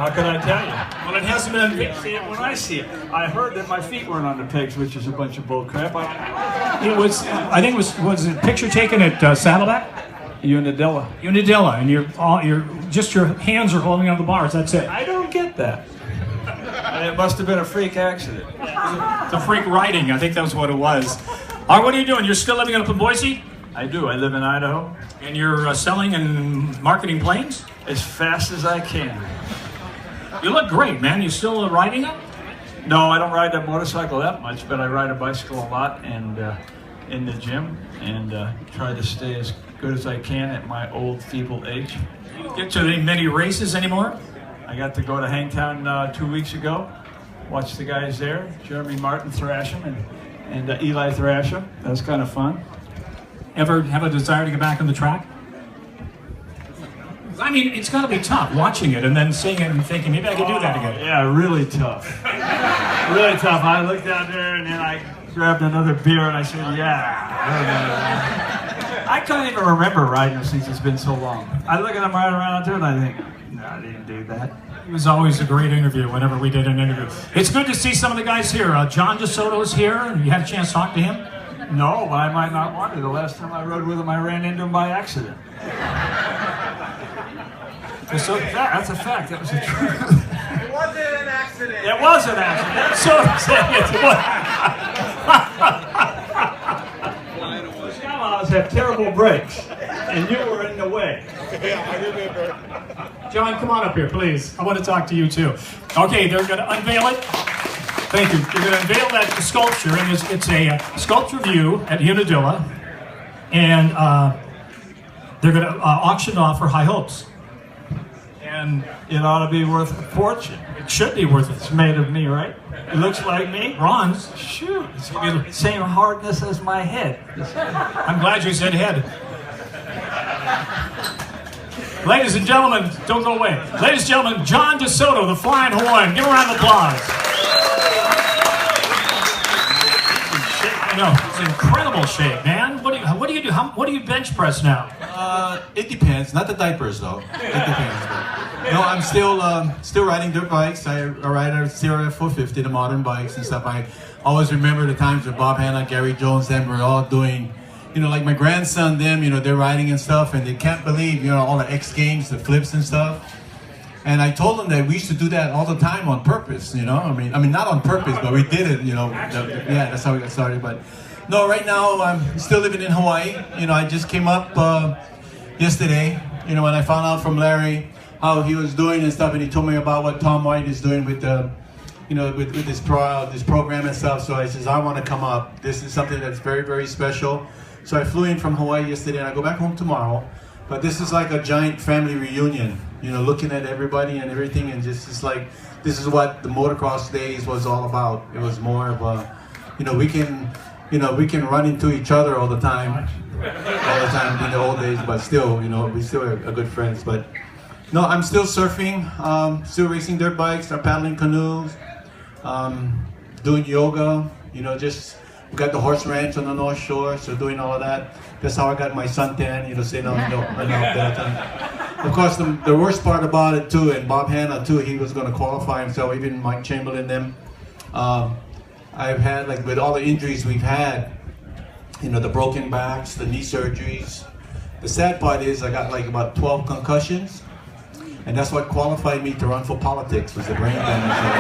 How can I tell you? Well, it hasn't been. See it when I see it. I heard that my feet weren't on the pegs, which is a bunch of bull crap. It was. I think it was a picture taken at Saddleback, Unadilla. and your hands are holding on the bars. That's it. I don't get that. It must have been a freak accident. The freak riding. I think that was what it was. All right, what are you doing? You're still living up in Boise, I do. I live in Idaho. and you're selling and marketing planes. As fast as I can. You look great, man. You still riding it? No, I don't ride that motorcycle that much, but I ride a bicycle a lot and in the gym and try to stay as good as I can at my old feeble age. You get to many races anymore? I got to go to Hangtown 2 weeks ago, watch the guys there, Jeremy Martin thrash him and Eli thrash him. That was kind of fun. Ever have a desire to get back on the track? I mean, it's got to be tough watching it and then seeing it and thinking, maybe I could do that again. Yeah, really tough. Really tough. I looked out there and then I grabbed another beer and I said, yeah. I can't even remember riding them since it's been so long. I look at them right around out there and I think, no, I didn't do that. It was always a great interview whenever we did an interview. It's good to see some of the guys here. John DeSoto's here. You had a chance to talk to him? No, but I might not want to. The last time I rode with him, I ran into him by accident. So that's a fact. That was the truth. It wasn't an accident. It was an accident. So I'm saying it's Yamahas have terrible brakes, and you were in the way. Yeah, I remember. John, come on up here, please. I want to talk to you too. Okay, they're going to unveil it. Thank you. They're going to unveil that sculpture, and it's a sculpture view at Unadilla, and they're going to auction it off for high hopes. And It ought to be worth a fortune. it should be worth it. It's made of me, right? It looks like me. Bronze. Shoot, it's same hardness as my head. I'm glad you said head. Ladies and gentlemen, don't go away. Ladies and gentlemen, John DeSoto, the Flying Hawaiian. Give him a round of applause. I know, it's in incredible shape, man. What do you do? What do you bench press now? It depends. Not the diapers though. It depends. But, no, I'm still riding dirt bikes. I ride a CRF 450, the modern bikes and stuff. I always remember the times with Bob Hanna, Gary Jones, them were all doing, like my grandson, them, they're riding and stuff, and they can't believe, all the X Games, the flips and stuff. And I told them that we used to do that all the time on purpose, I mean, not on purpose, but we did it, yeah, that's how we got started. But no, right now I'm still living in Hawaii. I just came up yesterday, when I found out from Larry how he was doing and stuff, and he told me about what Tom White is doing with with this program and stuff. So I says, I want to come up. This is something that's very, very special. So I flew in from Hawaii yesterday, and I go back home tomorrow. But this is like a giant family reunion, looking at everybody and everything, and just it's like this is what the motocross days was all about. It was more of a, we can run into each other all the time in the old days, but still, we still are good friends. But no, I'm still surfing, still racing dirt bikes, I'm paddling canoes, doing yoga, just. We got the horse ranch on the North Shore, so doing all of that. That's how I got my suntan, saying that. Of course, the worst part about it too, and Bob Hanna too, he was going to qualify himself, even Mike Chamberlain, them. I've had, with all the injuries we've had, the broken backs, the knee surgeries. The sad part is I got about 12 concussions, and that's what qualified me to run for politics, was the brain damage that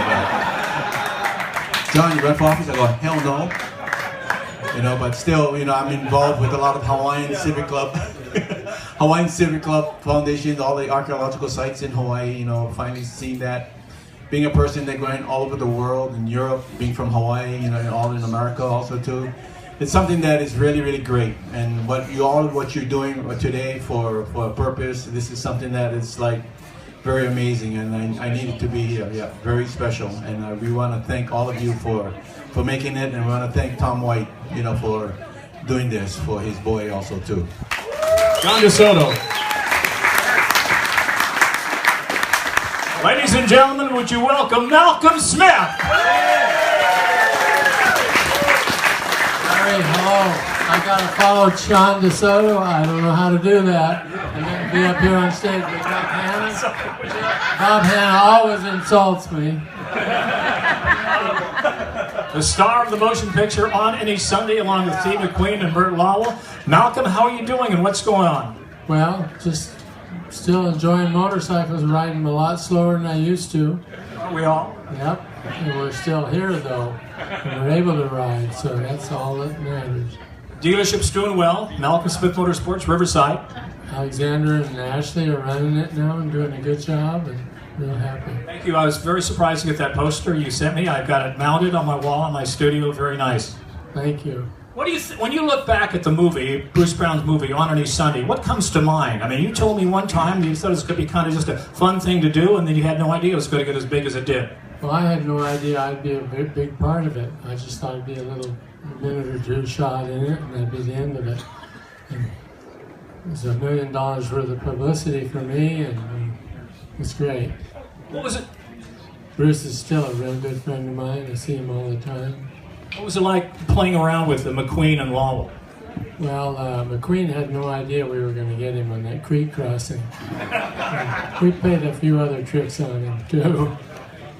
I got. John, you run for office? I go, hell no. But still, I'm involved with a lot of Hawaiian Civic Club, Hawaiian Civic Club foundations, all the archaeological sites in Hawaii, finally seeing that. Being a person that going all over the world, in Europe, being from Hawaii, and all in America also too. It's something that is really, really great. And what you're doing today for a purpose, this is something that is very amazing, and I needed to be here. Yeah, very special. And we want to thank all of you for making it, and we want to thank Tom White, for doing this for his boy also too. John DeSoto. Ladies and gentlemen, would you welcome Malcolm Smith? Hello. I gotta follow Sean DeSoto. I don't know how to do that. I'm gonna be up here on stage with Bob Hanna. Bob Hanna always insults me. The star of the motion picture On Any Sunday, along with Steve McQueen and Burt Lowell. Malcolm, how are you doing and what's going on? Well, just still enjoying motorcycles, riding them a lot slower than I used to. Are we all? Yep. And we're still here though. And we're able to ride, so that's all that matters. Dealership's doing well. Malcolm Smith Motorsports, Riverside. Alexander and Ashley are running it now and doing a good job, and real happy. Thank you. I was very surprised to get that poster you sent me. I've got it mounted on my wall in my studio. Very nice. Thank you. What do you when you look back at the movie, Bruce Brown's movie, On Any Sunday, what comes to mind? I mean, you told me one time you thought it was going to be kind of just a fun thing to do, and then you had no idea it was going to get as big as it did. Well, I had no idea I'd be a big part of it. I just thought it'd be a minute or two shot in it, and that'd be the end of it. And it was $1 million worth of publicity for me, and it was great. What was it? Bruce is still a real good friend of mine. I see him all the time. What was it like playing around with McQueen and Lowell? Well, McQueen had no idea we were going to get him on that creek crossing. We played a few other tricks on him, too.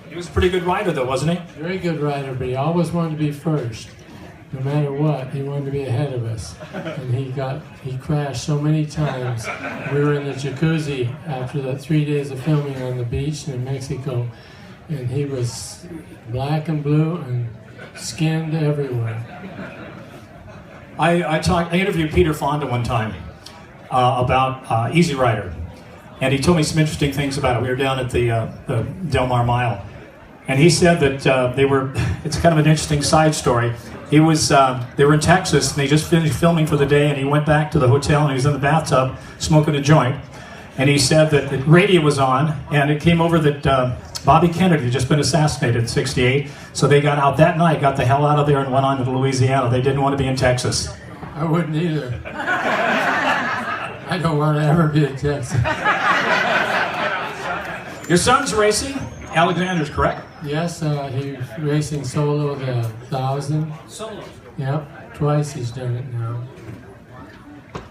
He was a pretty good rider, though, wasn't he? Very good rider, but he always wanted to be first. No matter what, he wanted to be ahead of us. And he crashed so many times. We were in the jacuzzi after the 3 days of filming on the beach in Mexico, and he was black and blue and skinned everywhere. I interviewed Peter Fonda one time about Easy Rider, and he told me some interesting things about it. We were down at the Del Mar Mile, and he said that it's kind of an interesting side story. They were in Texas, and they just finished filming for the day, and he went back to the hotel, and he was in the bathtub smoking a joint, and he said that the radio was on, and it came over that Bobby Kennedy had just been assassinated in '68, so they got out that night, got the hell out of there, and went on to Louisiana. They didn't want to be in Texas. I wouldn't either. I don't want to ever be in Texas. Your son's racing? Alexander's, correct? Yes, he's racing solo the 1,000. Solo. Yep, twice he's done it now.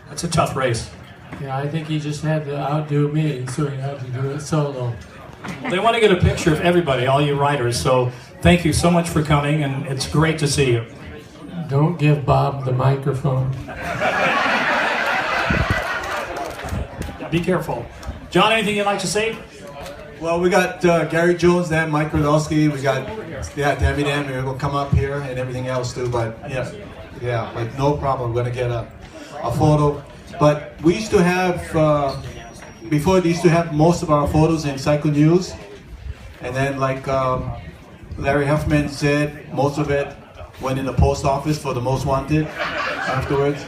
That's a tough race. Yeah, I think he just had to outdo me, so he had to do it solo. They want to get a picture of everybody, all you riders, so thank you so much for coming, and it's great to see you. Don't give Bob the microphone. Be careful. John, anything you'd like to say? Well, we got Gary Jones there, Mike Rodolski, we got Tammy Dan, we're going to come up here and everything else too, but yeah, but no problem, we're going to get a photo. But we used to have, before they used to have most of our photos in Cycle News, and then like Larry Huffman said, most of it went in the post office for the most wanted afterwards.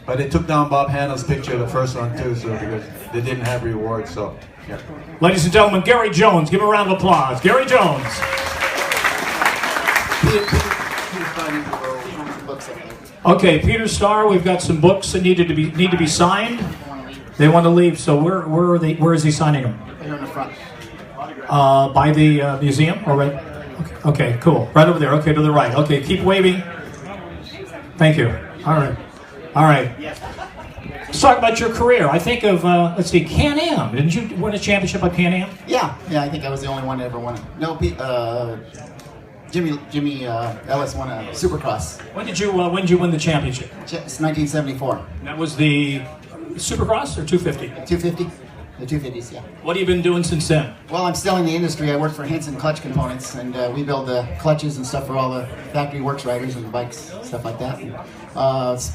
But they took down Bob Hanna's picture, the first one too, so because they didn't have rewards, so. Yeah. Ladies and gentlemen, Gary Jones. Give him a round of applause. Gary Jones. Okay, Peter Starr, we've got some books that need to be signed. They want to leave, so where is he signing them? Here in the front. By the museum, or right? Okay, cool. Right over there. Okay, to the right. Okay, keep waving. Thank you. All right. Let's talk about your career. I think of, let's see, Can-Am. Didn't you win a championship at Can-Am? Yeah, I think I was the only one that ever won it. No, Jimmy Ellis won a Supercross. When did you win the championship? It's 1974. That was the Supercross or 250? 250? The 250s, yeah. What have you been doing since then? Well, I'm still in the industry. I work for Henson Clutch Components, and we build the clutches and stuff for all the factory works riders and bikes, stuff like that. And,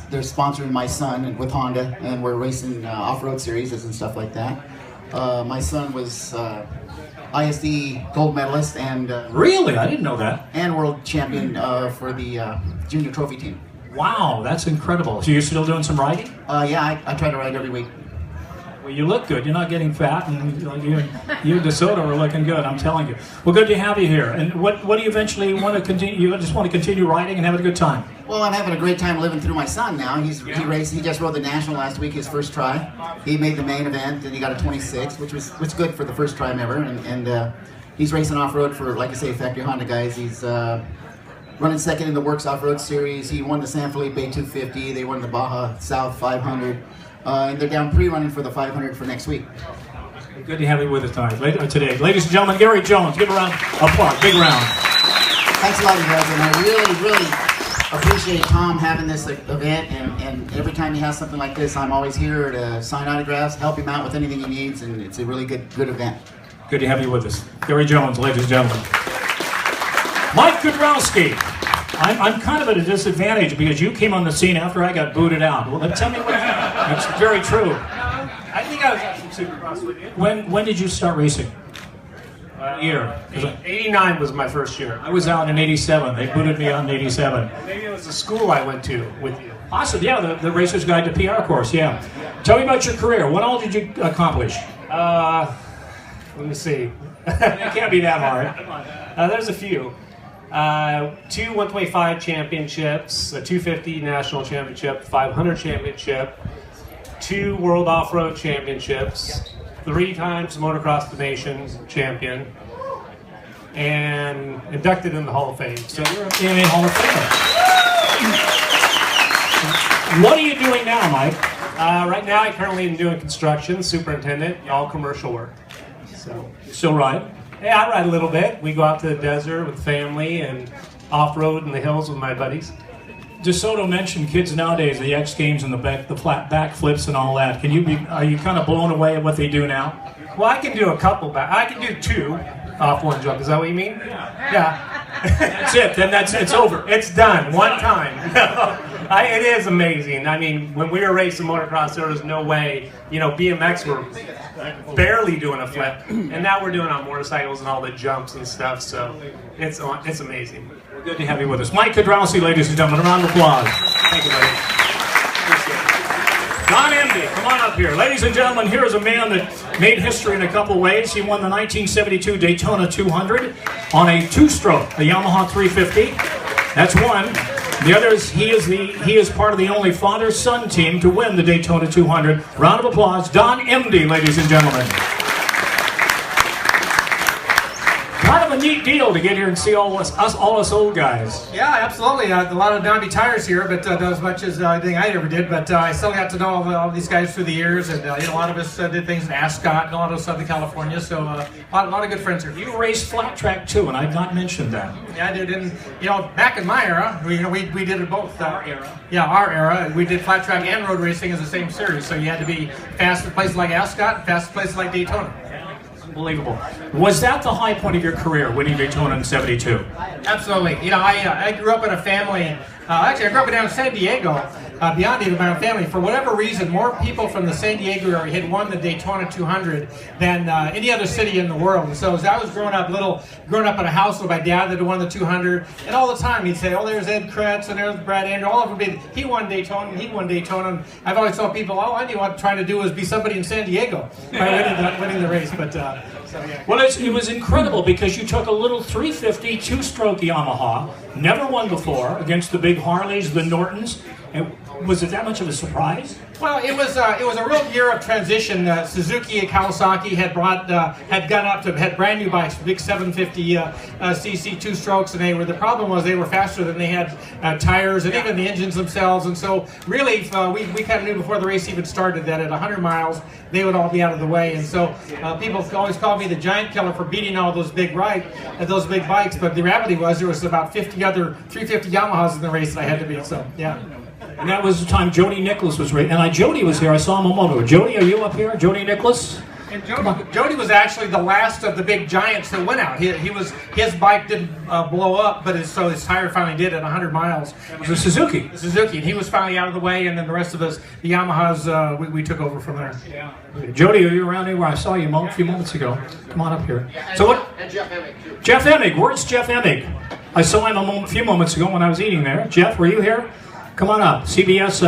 they're sponsoring my son and with Honda, and we're racing off-road series and stuff like that. My son was ISD gold medalist and really, I didn't know that. And world champion for the junior trophy team. Wow, that's incredible. So you're still doing some riding? Yeah, I try to ride every week. Well, you look good. You're not getting fat, and you and DeSoto are looking good. I'm telling you. Well, good to have you here. And what do you eventually want to continue? You just want to continue riding and having a good time? Well, I'm having a great time living through my son now. He raced. He just rode the national last week, his first try. He made the main event, and he got a 26, which was good for the first time ever. And he's racing off road for, like I say, factory Honda guys. He's running second in the Works Off-Road Series. He won the San Felipe 250. They won the Baja South 500. And they're down pre-running for the 500 for next week. Good to have you with us today. Ladies and gentlemen, Gary Jones. Give a round of applause. Big round. Thanks a lot, you guys. And I really appreciate Tom having this event. And every time he has something like this, I'm always here to sign autographs, help him out with anything he needs. And it's a really good event. Good to have you with us. Gary Jones, ladies and gentlemen. Mike Kudrowski. I'm kind of at a disadvantage because you came on the scene after I got booted out. Well, tell me what happened. That's very true. I think I was at some Supercross with you. When did you start racing? Year? 89 was my first year. I was out in 87. They booted me out in 87. Maybe it was the school I went to with you. Awesome, yeah, the Racer's Guide to PR course, yeah. Tell me about your career. What all did you accomplish? Let me see. It can't be that hard. There's a few. 2 125 championships, a 250 national championship, 500 championship, 2 world off-road championships, 3 times motocross the nation champion, and inducted in the Hall of Fame. So you're in a Hall of Fame. What are you doing now, Mike? Right now, I currently am doing construction, superintendent, all commercial work. So, You still ride? yeah, I ride a little bit. We go out to the desert with family and off-road in the hills with my buddies. DeSoto mentioned kids nowadays, the X Games and the flat back flips and all that. Are you kind of blown away at what they do now? Well, I can do a couple back. I can do 2 off one jump. Is that what you mean? Yeah. That's it. Then it's over. It's done one time. It is amazing. I mean, when we were racing motocross, there was no way. BMX were barely doing a flip, and now we're doing on motorcycles and all the jumps and stuff. So it's amazing. Good to have you with us. Mike Kudrowski, ladies and gentlemen. A round of applause. Thank you, buddy. Appreciate it. Don Emdy, come on up here. Ladies and gentlemen, here is a man that made history in a couple ways. He won the 1972 Daytona 200 on a 2-stroke, a Yamaha 350. That's one. The other is he is part of the only father-son team to win the Daytona 200. Round of applause, Don Emdy, ladies and gentlemen. Kind of a neat deal to get here and see all us old guys. Yeah, absolutely. A lot of Dombey tires here, but not as much as anything I ever did. But I still got to know all these guys through the years, and a lot of us did things in Ascot and a lot of Southern California. So a lot of good friends here. You raced flat track too, and I've not mentioned that. Yeah, I did. And back in my era, we did it both. Our era. Yeah, our era. We did flat track and road racing as the same series. So you had to be fast at places like Ascot, and fast at places like Daytona. Unbelievable. Was that the high point of your career, winning Daytona in '72? Absolutely. I grew up in a family. Actually, I grew up down in San Diego. Beyond even my own family, for whatever reason, more people from the San Diego area had won the Daytona 200 than any other city in the world. And so as I was growing up in a house with my dad that had won the 200, and all the time he'd say, "Oh, there's Ed Kretz and there's Brad Andrew." All of them, he won Daytona and he won Daytona. And I've always told people, all I knew what I'm trying to do was be somebody in San Diego by winning the race. But yeah. Well, it was incredible because you took a little 350 2-stroke Yamaha, never won before, against the big Harleys, the Nortons. And was it that much of a surprise? Well, it was a real year of transition. Suzuki and Kawasaki had had brand new bikes, big 750 cc 2-strokes, and the problem was they were faster than they had tires and even the engines themselves. And so really, we kind of knew before the race even started that at 100 miles they would all be out of the way. And so people always called me the giant killer for beating all those big bikes. But the reality was there was about 50 other 350 Yamahas in the race that I had to beat. So yeah. And that was the time Jody Nicholas was racing. And Jody was here. I saw him a moment ago. Jody, are you up here? Jody Nicholas? And Jody was actually the last of the big giants that went out. His bike didn't blow up, but his tire finally did at 100 miles. It was a Suzuki. The Suzuki, and he was finally out of the way, and then the rest of us, the Yamahas, we took over from there. Yeah. Jody, are you around anywhere? I saw you a few moments ago. Come on up here. And Jeff Emig, too. Jeff Emig. Where's Jeff Emig? I saw him a few moments ago when I was eating there. Jeff, were you here? Come on up. CBS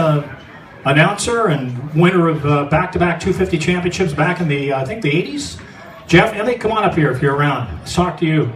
announcer and winner of back-to-back 250 championships back in the, I think, the 80s. Jeff Emig, come on up here if you're around. Let's talk to you.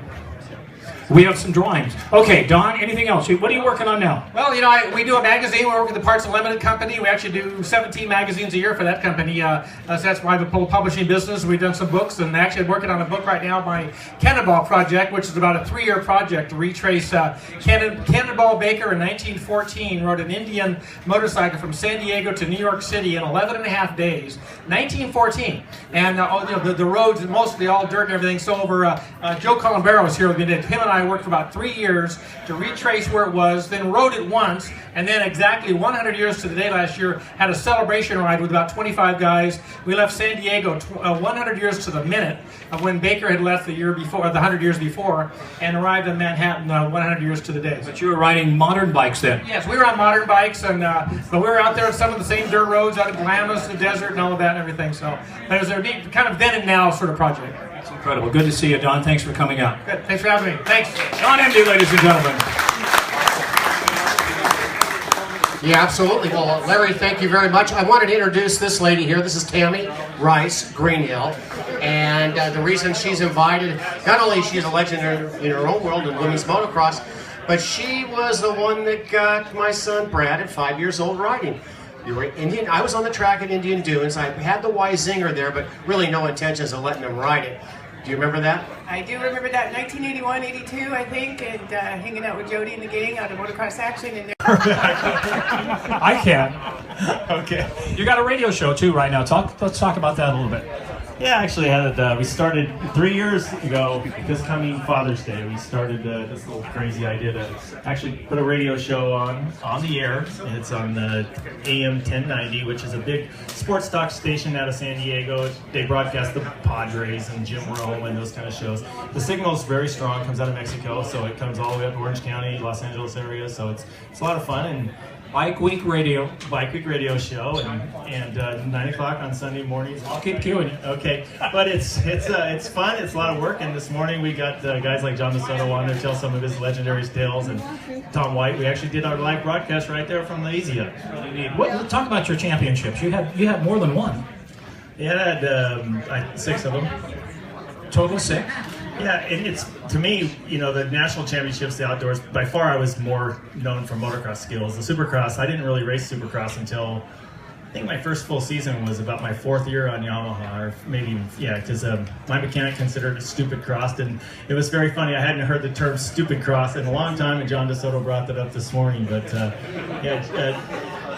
We have some drawings. Okay, Don, anything else? What are you working on now? Well, you know, we do a magazine. We work with the Parts Unlimited company. We actually do 17 magazines a year for that company. So that's why the publishing business. We've done some books, and actually working on a book right now, my Cannonball Project, which is about a 3-year project to retrace Cannonball Baker in 1914 rode an Indian motorcycle from San Diego to New York City in 11 and a half days, 1914. And you know, the roads, mostly all dirt and everything. So over Joe Columbero was here with me. Him and I worked for about 3 years to retrace where it was, then rode it once, and then exactly 100 years to the day last year had a celebration ride with about 25 guys. We left San Diego 100 years to the minute of when Baker had left the year before, the 100 years before, and arrived in Manhattan 100 years to the day. But you were riding modern bikes then? Yes, we were on modern bikes, and but we were out there on some of the same dirt roads out of Glamis, the desert, and all of that and everything. So it was a kind of then and now sort of project. That's incredible. Good to see you, Don. Thanks for coming out. Good. Thanks for having me. Thanks. Don Emdy, ladies and gentlemen. Yeah, absolutely. Well, Larry, thank you very much. I wanted to introduce this lady here. This is Tammy Rice Greenhill. And the reason she's invited, not only she's a legend in her own world in women's motocross, but she was the one that got my son Brad at 5 years old riding. You were Indian. I was on the track at Indian Dunes. I had the Y Zinger there, but really no intentions of letting him ride it. Do you remember that? I do remember that, 1981, 82, I think, and hanging out with Jody and the gang out of motocross action. And I can. Okay. You got a radio show too right now. Let's talk about that a little bit. Yeah, actually, we started 3 years ago, this coming Father's Day. We started this little crazy idea to actually put a radio show on the air. And it's on the AM 1090, which is a big sports talk station out of San Diego. They broadcast the Padres and Jim Rome and those kind of shows. The signal's very strong, comes out of Mexico, so it comes all the way up to Orange County, Los Angeles area, so it's a lot of fun. And Bike Week Radio show, and 9 o'clock on Sunday mornings. I'll keep queuing. Okay, but it's fun. It's a lot of work. And this morning we got guys like John DeSoto on there to tell some of his legendary tales, and Tom White. We actually did our live broadcast right there from the Easy Up. Talk about your championships. You had more than one. Yeah, I had 6 of them. Total 6. Yeah, and it's, to me, you know, the national championships, the outdoors, by far I was more known for motocross skills. The Supercross, I didn't really race Supercross until, I think my first full season was about my 4th year on Yamaha, or maybe, yeah, because my mechanic considered it stupid crossed, and it was very funny. I hadn't heard the term stupid cross in a long time, and John DeSoto brought that up this morning, but I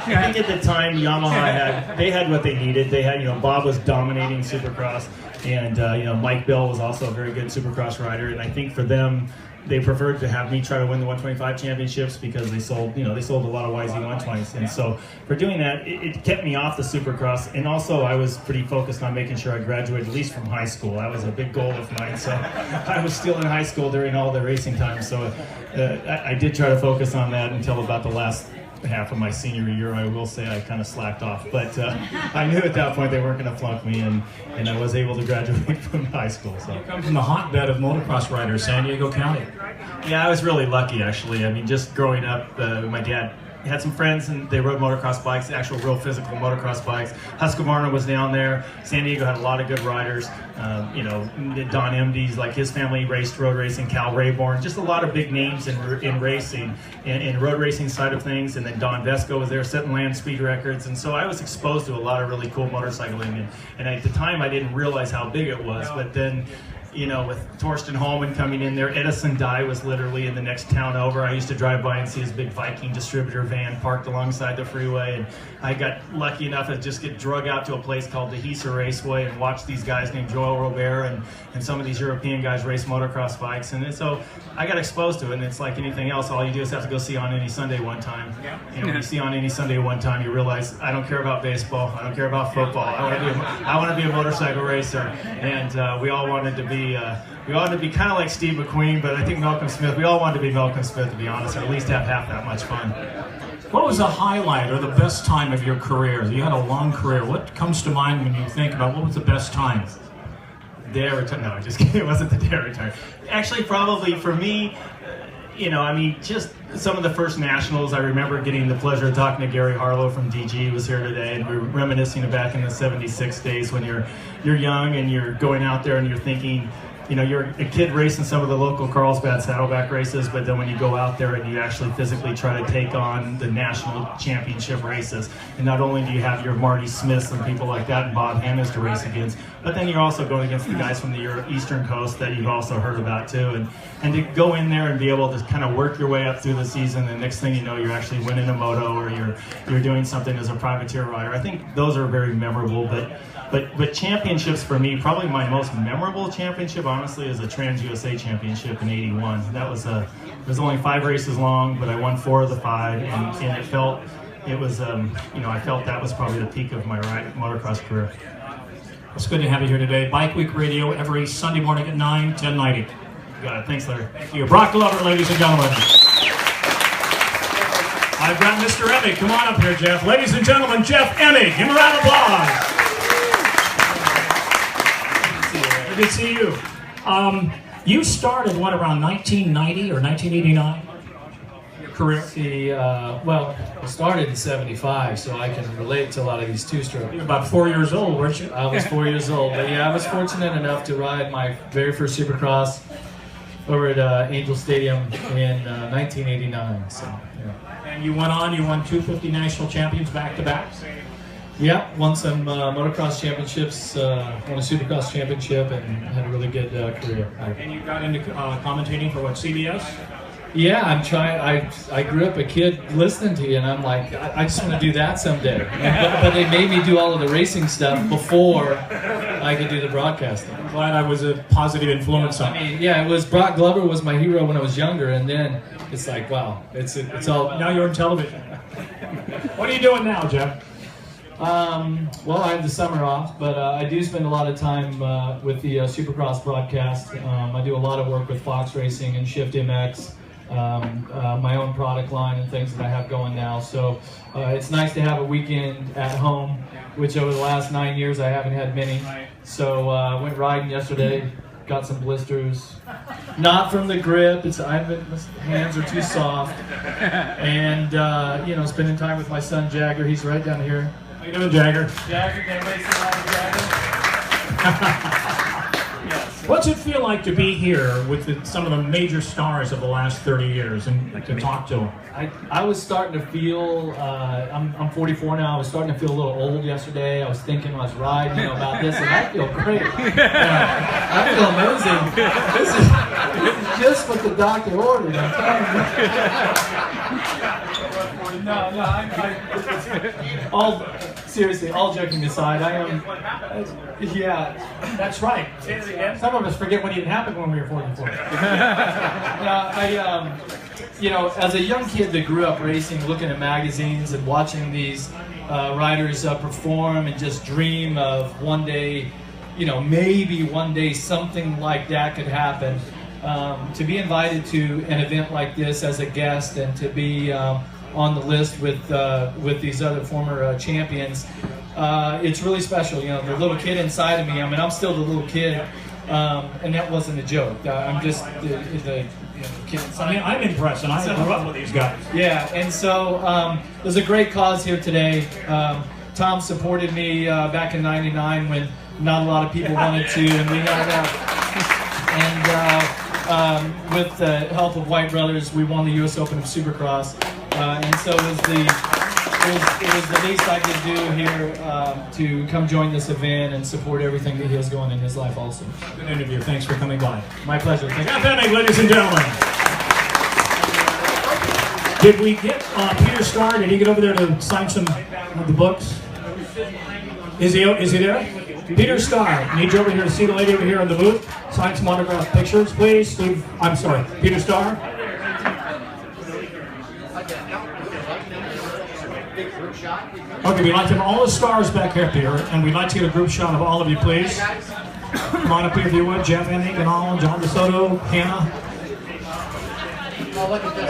think at the time Yamaha they had what they needed. They had, you know, Bob was dominating Supercross, and you know, Mike Bell was also a very good Supercross rider, and I think for them, they preferred to have me try to win the 125 championships because they sold a lot of YZ120s, and so for doing that, it kept me off the Supercross, and also I was pretty focused on making sure I graduated at least from high school. That was a big goal of mine, so I was still in high school during all the racing time, so I did try to focus on that until about the last half of my senior year. I will say I kind of slacked off, but I knew at that point they weren't going to flunk me, and I was able to graduate from high school. So you come from the hotbed of motocross riders, San Diego County. Yeah, I was really lucky, actually. I mean, just growing up, my dad had some friends, and they rode motocross bikes, actual real physical motocross bikes. Husqvarna was down there. San Diego had a lot of good riders. You know, Don Emdy's, like his family raced road racing, Cal Rayborn, just a lot of big names in racing, in road racing side of things. And then Don Vesco was there setting land speed records. And so I was exposed to a lot of really cool motorcycling. And at the time, I didn't realize how big it was. But then, you know, with Torsten Holman coming in there, Edison Dye was literally in the next town over. I used to drive by and see his big Viking distributor van parked alongside the freeway, and I got lucky enough to just get drug out to a place called the Hisa Raceway and watch these guys named Joel Robert and some of these European guys race motocross bikes. And so I got exposed to it, and it's like anything else. All you do is have to go see On Any Sunday one time. And when you see On Any Sunday one time, you realize, I don't care about baseball, I don't care about football, I want to be a motorcycle racer. And we all wanted to be kind of like Steve McQueen, but I think Malcolm Smith, we all wanted to be Malcolm Smith, to be honest, or at least have half that much fun. What was the highlight or the best time of your career? You had a long career. What comes to mind when you think about what was the best time? Day I retired. No, just kidding. It wasn't the day I retired. Actually, probably for me, you know, I mean, just some of the first nationals. I remember getting the pleasure of talking to Gary Harlow from DG, who was here today, and we were reminiscing back in the '76 days when you're young and you're going out there and you're thinking, you know, you're a kid racing some of the local Carlsbad saddleback races, but then when you go out there and you actually physically try to take on the national championship races, and not only do you have your Marty Smiths and people like that and Bob Hammons to race against, but then you're also going against the guys from the Eastern Coast that you've also heard about too, and to go in there and be able to kind of work your way up through the season, the next thing you know, you're actually winning a moto or you're doing something as a privateer rider. I think those are very memorable, but championships for me, probably my most memorable championship, honestly, is a Trans USA Championship in '81. That was it was only 5 races long, but I won 4 of the 5, and I felt that was probably the peak of my motocross career. It's good to have you here today. Bike Week Radio every Sunday morning at 9, 1090. You got it. Thanks, Larry. Thank you. Brock Glover, ladies and gentlemen. I've got Mr. Emig. Come on up here, Jeff. Ladies and gentlemen, Jeff Emig. Give him a round of applause. Good to see you. You started, what, around 1990 or 1989? Your career? Well, I started in '75, so I can relate to a lot of these two-stroke. You were about 4 years old, weren't you? I was 4 years old, but yeah, I was fortunate enough to ride my very first Supercross over at Angel Stadium in 1989. So, yeah. And you went on, you won 250 national champions back-to-back? Yeah, won some motocross championships, won a Supercross championship, and had a really good career. And you got into commentating for what, CBS? Yeah, I'm trying. I grew up a kid listening to you, and I'm like, I just want to do that someday. But they made me do all of the racing stuff before I could do the broadcasting. I'm glad I was a positive influence on. I mean, yeah, it was Brock Glover was my hero when I was younger, and then it's like, wow, it's all. Now you're on television. What are you doing now, Jeff? Well, I have the summer off, but I do spend a lot of time with the Supercross broadcast. I do a lot of work with Fox Racing and Shift MX. My own product line and things that I have going now. So it's nice to have a weekend at home, which over the last 9 years I haven't had many. So I went riding yesterday, got some blisters. Not from the grip, my hands are too soft. And spending time with my son Jagger, he's right down here. How you doing, Jagger? Jagger, can everybody say hi to Jagger? What's it feel like to be here with some of the major stars of the last 30 years and to talk to them? I was starting to feel, I'm 44 now, I was starting to feel a little old yesterday. I was thinking when I was riding about this, and I feel great. I feel amazing. This is just what the doctor ordered, I'm telling you. Seriously, all joking aside, I am, yeah, that's right. Some of us forget what even happened when we were 44. As a young kid that grew up racing, looking at magazines and watching these riders perform and just dream of one day, maybe one day something like that could happen. To be invited to an event like this as a guest and to be on the list with these other former champions, it's really special. The little kid inside of me. I mean, I'm still the little kid, and that wasn't a joke. I'm just the kid inside. I mean, I'm impressed, and I grew up with these guys. Yeah, and so there's a great cause here today. Tom supported me back in '99 when not a lot of people wanted to, and we had with the help of White Brothers, we won the U.S. Open of Supercross. And so it was the least I could do here to come join this event and support everything that he has going in his life also. Good interview. Thanks for coming by. My pleasure. Thank you. Jeff Emig, ladies and gentlemen. Did we get Peter Starr? Did he get over there to sign some of the books? Is he there? Peter Starr, need you over here to see the lady over here in the booth. Sign some autographed pictures, please. Steve, I'm sorry, Peter Starr. Okay, we'd like to have all the stars back up here, and we'd like to get a group shot of all of you, please. Come on up here if you would. Jeff Emig and all, John DeSoto, Hannah. Oh, look at this.